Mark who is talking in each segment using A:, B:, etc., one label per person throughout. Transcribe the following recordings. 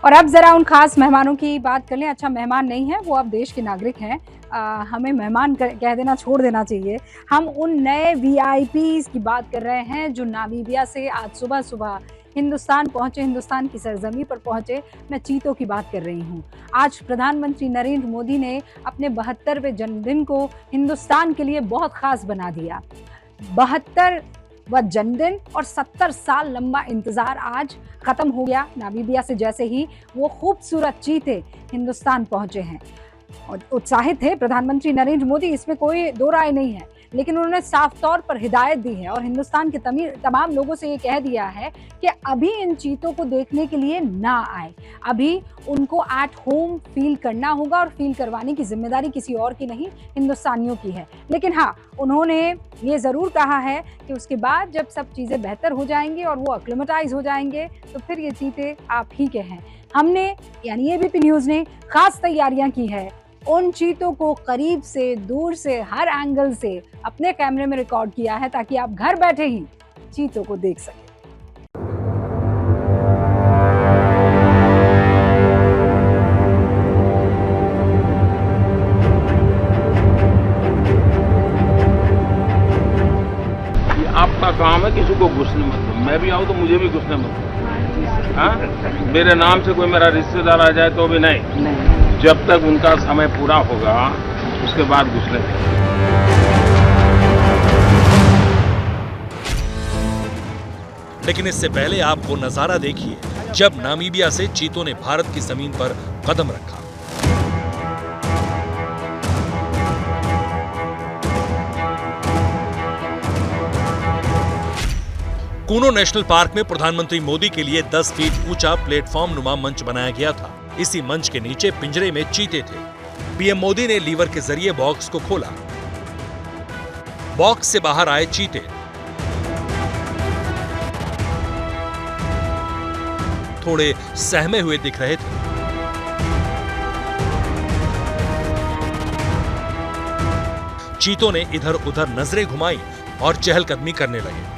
A: और अब जरा उन खास मेहमानों की बात कर लें। अच्छा, मेहमान नहीं है वो, अब देश के नागरिक हैं। हमें मेहमान कह देना छोड़ देना चाहिए। हम उन नए वीआईपीज़ की बात कर रहे हैं जो नामीबिया से आज सुबह सुबह हिंदुस्तान पहुंचे, हिंदुस्तान की सरजमी पर पहुंचे। मैं चीतों की बात कर रही हूं। आज प्रधानमंत्री नरेंद्र मोदी ने अपने 72वें जन्मदिन को हिंदुस्तान के लिए बहुत खास बना दिया। 72 वह जन्मदिन और 70 साल लंबा इंतजार आज खत्म हो गया। नामीबिया से जैसे ही वो खूबसूरत चीते हिंदुस्तान पहुंचे हैं और उत्साहित थे प्रधानमंत्री नरेंद्र मोदी, इसमें कोई दो राय नहीं है। लेकिन उन्होंने साफ तौर पर हिदायत दी है और हिंदुस्तान के तमाम लोगों से ये कह दिया है कि अभी इन चीतों को देखने के लिए ना आए। अभी उनको एट होम फील करना होगा और फील करवाने की जिम्मेदारी किसी और की नहीं, हिंदुस्तानियों की है। लेकिन हाँ, उन्होंने ये ज़रूर कहा है कि उसके बाद जब सब चीज़ें बेहतर हो जाएंगी और वो एक्लिमेटाइज हो जाएंगे तो फिर ये चीते आप ही के हैं। हमने यानी एबीपी न्यूज़ ने खास तैयारियां की है। उन चीतों को करीब से, दूर से, हर एंगल से अपने कैमरे में रिकॉर्ड किया है ताकि आप घर बैठे ही चीतों को देख सकें।
B: आपका काम है किसी को घुसने मत दो। मैं भी आऊँ तो मुझे भी घुसने मत दो। हाँ, मेरे नाम से कोई मेरा रिश्तेदार आ जाए तो भी नहीं। जब तक उनका समय पूरा होगा उसके बाद घुसने दें।
C: लेकिन इससे पहले आप वो नजारा देखिए जब नामीबिया से चीतों ने भारत की जमीन पर कदम रखा। कूनो नेशनल पार्क में प्रधानमंत्री मोदी के लिए 10 फीट ऊंचा प्लेटफॉर्म नुमा मंच बनाया गया था। इसी मंच के नीचे पिंजरे में चीते थे। पीएम मोदी ने लीवर के जरिए बॉक्स को खोला। बॉक्स से बाहर आए चीते। थोड़े सहमे हुए दिख रहे थे। चीतों ने इधर उधर नजरें घुमाई और चहलकदमी करने लगे।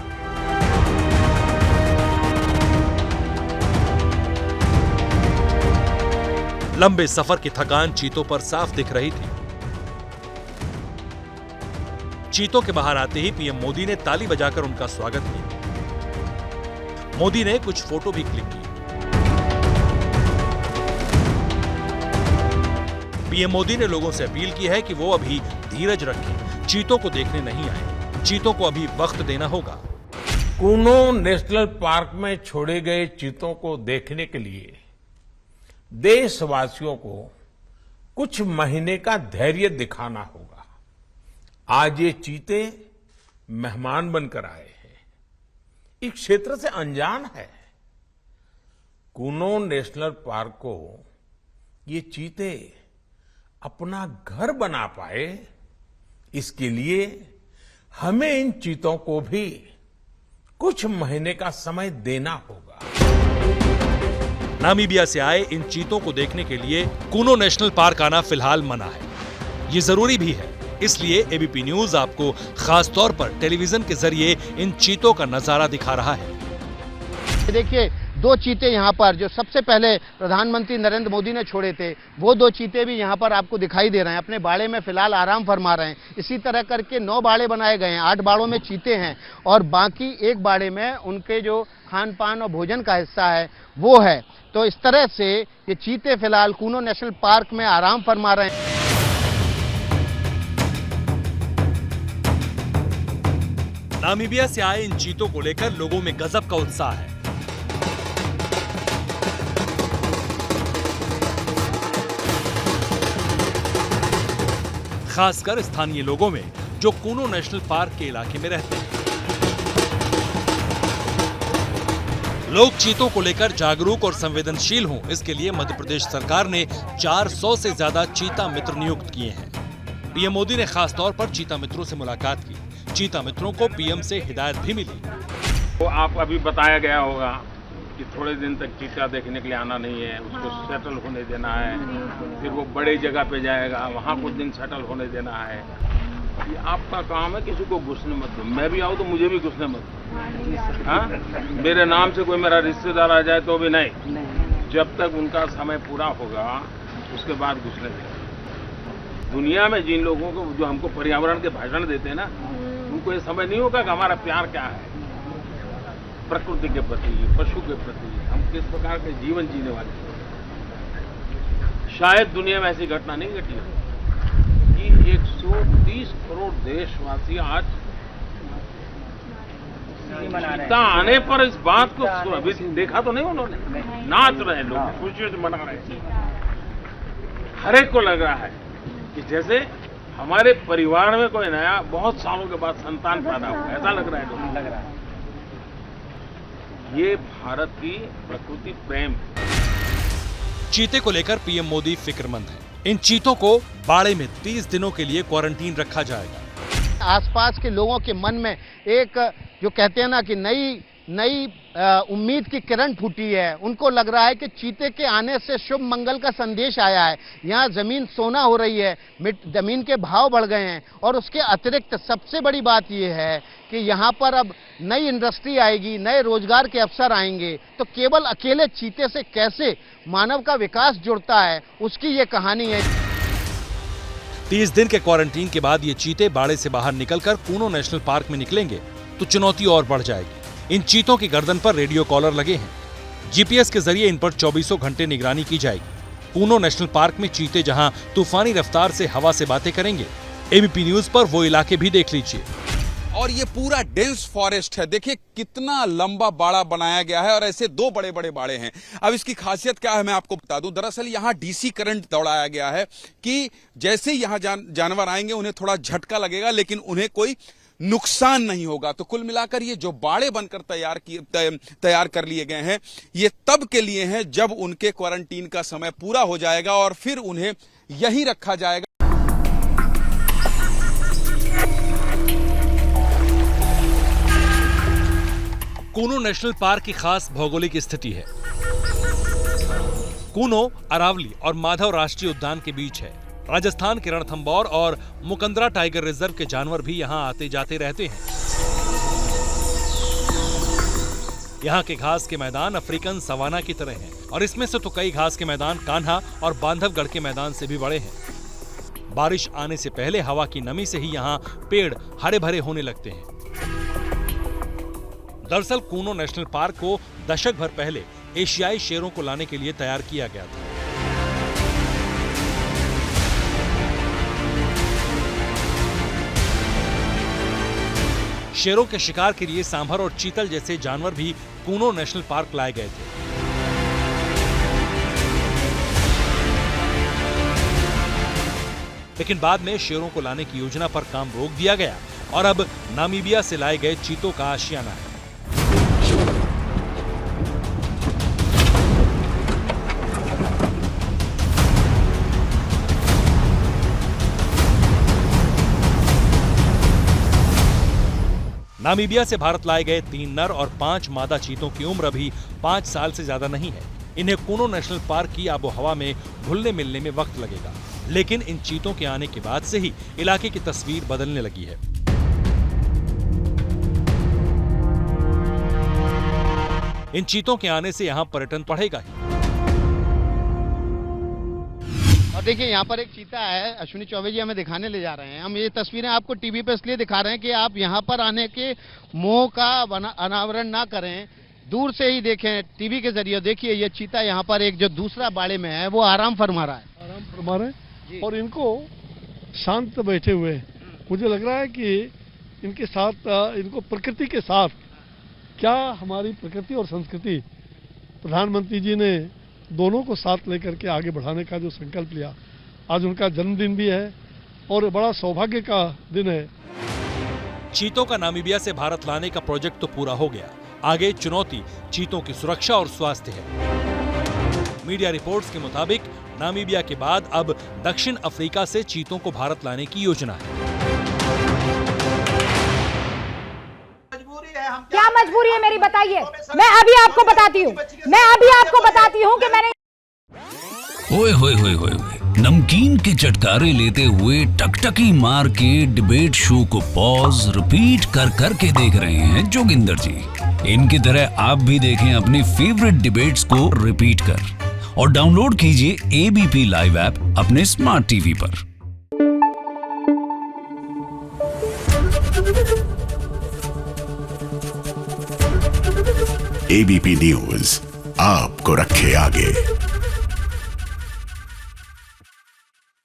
C: लंबे सफर की थकान चीतों पर साफ दिख रही थी। चीतों के बाहर आते ही पीएम मोदी ने ताली बजाकर उनका स्वागत किया। मोदी ने कुछ फोटो भी क्लिक की। पीएम मोदी ने लोगों से अपील की है कि वो अभी धीरज रखें, चीतों को देखने नहीं आए। चीतों को अभी वक्त देना होगा।
B: कूनो नेशनल पार्क में छोड़े गए चीतों को देखने के लिए देशवासियों को कुछ महीने का धैर्य दिखाना होगा। आज ये चीते मेहमान बनकर आए हैं, इस क्षेत्र से अनजान है। कूनो नेशनल पार्क को ये चीते अपना घर बना पाए, इसके लिए हमें इन चीतों को भी कुछ महीने का समय देना होगा।
C: नामीबिया से आए इन चीतों को देखने के लिए कूनो नेशनल पार्क आना फिलहाल मना है। ये जरूरी भी है, इसलिए एबीपी न्यूज आपको खास तौर पर टेलीविजन के जरिए इन चीतों का नजारा दिखा रहा है।
D: देखिए, 2 चीते यहाँ पर जो सबसे पहले प्रधानमंत्री नरेंद्र मोदी ने छोड़े थे, वो 2 चीते भी यहाँ पर आपको दिखाई दे रहे हैं। अपने बाड़े में फिलहाल आराम फरमा रहे हैं। इसी तरह करके 9 बाड़े बनाए गए हैं। 8 बाड़ों में चीते हैं और बाकी 1 बाड़े में उनके जो खान पान और भोजन का हिस्सा है वो है। तो इस तरह से ये चीते फिलहाल कूनो नेशनल पार्क में आराम फरमा रहे हैं।
C: नामीबिया से आए इन चीतों को लेकर लोगों में गजब का उत्साह है। खासकर स्थानीय लोगों में जो कूनो नेशनल पार्क के इलाके में रहते हैं। लोग चीतों को लेकर जागरूक और संवेदनशील हों, इसके लिए मध्य प्रदेश सरकार ने 400 से ज्यादा चीता मित्र नियुक्त किए हैं। पीएम मोदी ने खास तौर पर चीता मित्रों से मुलाकात की। चीता मित्रों को पीएम से हिदायत भी मिली।
B: तो आप अभी बताया गया होगा कि थोड़े दिन तक चीता देखने के लिए आना नहीं है, उसको सेटल होने देना है, फिर वो बड़े जगह पे जाएगा, वहाँ कुछ दिन सेटल होने देना है। ये आपका काम है किसी को घुसने मत दो। मैं भी आऊँ तो मुझे भी घुसने मत दो। हाँ, मेरे नाम से कोई मेरा रिश्तेदार आ जाए तो भी नहीं। जब तक उनका समय पूरा होगा उसके बाद घुसने देंगे। दुनिया में जिन लोगों को जो हमको पर्यावरण के भाषण देते हैं ना, उनको ये समझ नहीं होगा कि हमारा प्यार क्या है प्रकृति के प्रति, पशु के प्रति, हम किस प्रकार के जीवन जीने वाले हैं। शायद दुनिया में ऐसी घटना नहीं घटी हो कि 130 करोड़ देशवासी आज चीता आने पर इस बात को अभी देखा तो नहीं उन्होंने, नाच रहे हैं लोग, खुशियों से मना रहे हैं। हर एक को लग रहा है कि जैसे हमारे परिवार में कोई नया बहुत सालों के बाद संतान पैदा हुआ, ऐसा लग रहा है लोगों को। लग रहा है ये भारत की प्रकृति प्रेम।
C: चीते को लेकर पीएम मोदी फिक्रमंद हैं। इन चीतों को बाड़े में 30 दिनों के लिए क्वारंटीन रखा जाएगा।
D: आसपास के लोगों के मन में एक जो कहते हैं ना कि नई उम्मीद की किरण फूटी है। उनको लग रहा है कि चीते के आने से शुभ मंगल का संदेश आया है। यहाँ जमीन सोना हो रही है, जमीन के भाव बढ़ गए हैं और उसके अतिरिक्त सबसे बड़ी बात यह है कि यहाँ पर अब नई इंडस्ट्री आएगी, नए रोजगार के अवसर आएंगे। तो केवल अकेले चीते से कैसे मानव का विकास जुड़ता है, उसकी ये कहानी है।
C: 30 दिन के क्वारंटीन के बाद ये चीते बाड़े से बाहर निकलकर कूनो नेशनल पार्क में निकलेंगे तो चुनौती और बढ़ जाएगी। इन चीतों की गर्दन पर रेडियो कॉलर लगे हैं। जीपीएस के जरिए इन पर 24 घंटे निगरानी की जाएगी। कूनो नेशनल पार्क में चीते जहां तूफानी रफ्तार से हवा से बातें करेंगे, एबीपी न्यूज पर वो इलाके भी देख लीजिए।
E: और ये पूरा डेंस फॉरेस्ट है। देखिए कितना लंबा बाड़ा बनाया गया है और ऐसे 2 बड़े बड़े बाड़े हैं। अब इसकी खासियत क्या है मैं आपको बता दूं। दरअसल यहाँ डीसी करंट दौड़ाया गया है कि जैसे यहाँ जानवर आएंगे उन्हें थोड़ा झटका लगेगा लेकिन उन्हें कोई नुकसान नहीं होगा। तो कुल मिलाकर ये जो बाड़े बनकर तैयार कर लिए गए हैं ये तब के लिए हैं जब उनके क्वारंटीन का समय पूरा हो जाएगा और फिर उन्हें यहीं रखा जाएगा।
C: कूनो नेशनल पार्क की खास भौगोलिक स्थिति है। कूनो अरावली और माधव राष्ट्रीय उद्यान के बीच है। राजस्थान के रणथंभौर और मुकंदरा टाइगर रिजर्व के जानवर भी यहाँ आते जाते रहते हैं। यहाँ के घास के मैदान अफ्रीकन सवाना की तरह हैं और इसमें से तो कई घास के मैदान कान्हा और बांधवगढ़ के मैदान से भी बड़े हैं। बारिश आने से पहले हवा की नमी से ही यहाँ पेड़ हरे भरे होने लगते हैं। दरअसल कूनो नेशनल पार्क को दशक भर पहले एशियाई शेरों को लाने के लिए तैयार किया गया था। शेरों के शिकार के लिए सांभर और चीतल जैसे जानवर भी कूनो नेशनल पार्क लाए गए थे। लेकिन बाद में शेरों को लाने की योजना पर काम रोक दिया गया और अब नामीबिया से लाए गए चीतों का आशियाना है। नामीबिया से भारत लाए गए 3 नर और 5 मादा चीतों की उम्र अभी 5 साल से ज्यादा नहीं है। इन्हें कूनो नेशनल पार्क की आबोहवा में घुलने मिलने में वक्त लगेगा, लेकिन इन चीतों के आने के बाद से ही इलाके की तस्वीर बदलने लगी है। इन चीतों के आने से यहाँ पर्यटन बढ़ेगा ही।
D: और देखिए यहाँ पर एक चीता है, अश्विनी चौबे जी हमें दिखाने ले जा रहे हैं। हम ये तस्वीरें आपको टीवी पे इसलिए दिखा रहे हैं कि आप यहाँ पर आने के मोह का अनावरण ना करें, दूर से ही देखें टीवी के जरिए। देखिए ये चीता यहाँ पर एक जो दूसरा बाड़े में है वो आराम फरमा रहा है।
F: आराम फरमा रहे हैं और इनको शांत बैठे हुए हैं। मुझे लग रहा है कि इनके साथ, इनको प्रकृति के साथ, क्या हमारी प्रकृति और संस्कृति, प्रधानमंत्री जी ने दोनों को साथ लेकर के आगे बढ़ाने का जो संकल्प लिया, आज उनका जन्मदिन भी है और बड़ा सौभाग्य का दिन है।
C: चीतों का नामीबिया से भारत लाने का प्रोजेक्ट तो पूरा हो गया, आगे चुनौती चीतों की सुरक्षा और स्वास्थ्य है। मीडिया रिपोर्ट्स के मुताबिक नामीबिया के बाद अब दक्षिण अफ्रीका से चीतों को भारत लाने की योजना है।
A: क्या मजबूरी है मेरी, बताइए। मैं अभी आपको बताती हूँ कि मैंने
G: ओए होए होए होए होए, नमकीन के चटकारे लेते हुए टकटकी मार के डिबेट शो को पॉज रिपीट कर कर के देख रहे हैं जोगिंदर जी। इनकी तरह आप भी देखें अपनी फेवरेट डिबेट्स को रिपीट कर और डाउनलोड कीजिए एबीपी लाइव ऐप अपने स्मार्ट टीवी पर।
H: एबीपी न्यूज आपको रखे आगे।